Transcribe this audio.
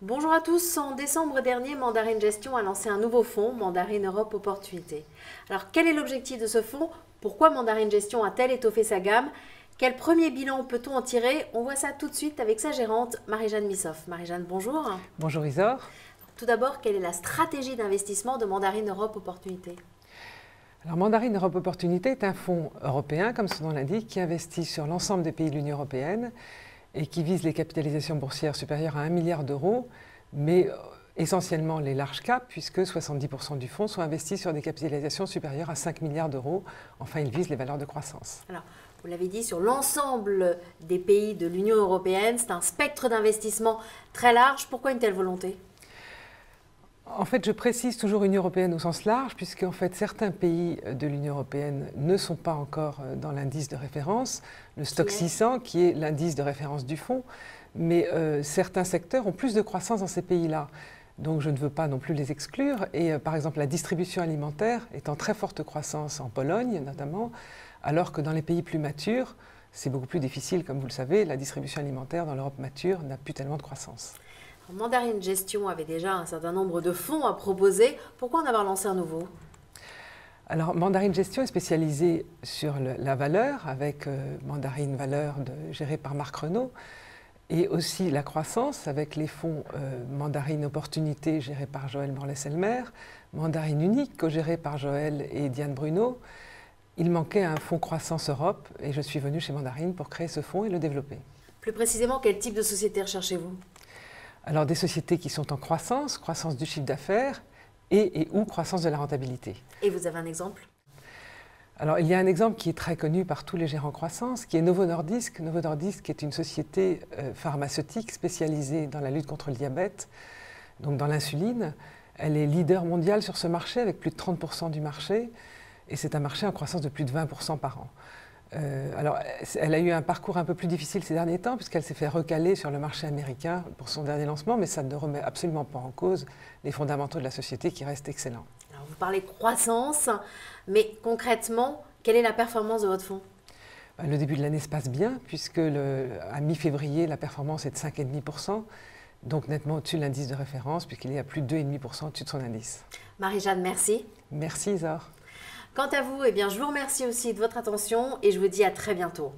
Bonjour à tous, en décembre dernier, Mandarin Gestion a lancé un nouveau fonds, Mandarin Europe Opportunités. Alors quel est l'objectif de ce fonds? Pourquoi Mandarin Gestion a-t-elle étoffé sa gamme? Quel premier bilan peut-on en tirer? On voit ça tout de suite avec sa gérante, Marie-Jeanne Missoff. Marie-Jeanne, bonjour. Bonjour Isor. Tout d'abord, quelle est la stratégie d'investissement de Mandarin Europe Opportunités? Alors Mandarin Europe Opportunités est un fonds européen, comme son nom l'indique, qui investit sur l'ensemble des pays de l'Union européenne et qui vise les capitalisations boursières supérieures à 1 milliard d'euros, mais essentiellement les large caps, puisque 70% du fonds sont investis sur des capitalisations supérieures à 5 milliards d'euros. Enfin, il vise les valeurs de croissance. Alors, vous l'avez dit, sur l'ensemble des pays de l'Union européenne, c'est un spectre d'investissement très large. Pourquoi une telle volonté? En fait, je précise toujours Union européenne au sens large, puisque en fait, certains pays de l'Union européenne ne sont pas encore dans l'indice de référence, le Stoxx 600, qui est l'indice de référence du fonds, mais certains secteurs ont plus de croissance dans ces pays-là. Donc je ne veux pas non plus les exclure. Et par exemple, la distribution alimentaire est en très forte croissance en Pologne notamment, alors que dans les pays plus matures, c'est beaucoup plus difficile, comme vous le savez, la distribution alimentaire dans l'Europe mature n'a plus tellement de croissance. Mandarin Gestion avait déjà un certain nombre de fonds à proposer. Pourquoi en avoir lancé un nouveau? Alors, Mandarin Gestion est spécialisé sur la valeur, avec Mandarin Valeur géré par Marc Renaud, et aussi la croissance, avec les fonds Mandarin Opportunité gérés par Joël Morlet-Selmer, Mandarin Unique co-géré par Joël et Diane Bruno. Il manquait un fonds Croissance Europe, et je suis venue chez Mandarin pour créer ce fonds et le développer. Plus précisément, quel type de société recherchez-vous? Alors des sociétés qui sont en croissance, croissance du chiffre d'affaires et ou croissance de la rentabilité. Et vous avez un exemple? Alors il y a un exemple qui est très connu par tous les gérants croissance, qui est Novo Nordisk. Novo Nordisk est une société pharmaceutique spécialisée dans la lutte contre le diabète, donc dans l'insuline. Elle est leader mondial sur ce marché avec plus de 30% du marché et c'est un marché en croissance de plus de 20% par an. Alors, elle a eu un parcours un peu plus difficile ces derniers temps puisqu'elle s'est fait recaler sur le marché américain pour son dernier lancement, mais ça ne remet absolument pas en cause les fondamentaux de la société qui restent excellents. Alors, vous parlez croissance, mais concrètement, quelle est la performance de votre fonds? Le début de l'année se passe bien puisque à mi-février, la performance est de 5,5%, donc nettement au-dessus de l'indice de référence puisqu'il est à plus de 2,5% au-dessus de son indice. Marie-Jeanne, merci. Merci Isor. Quant à vous, eh bien, je vous remercie aussi de votre attention et je vous dis à très bientôt.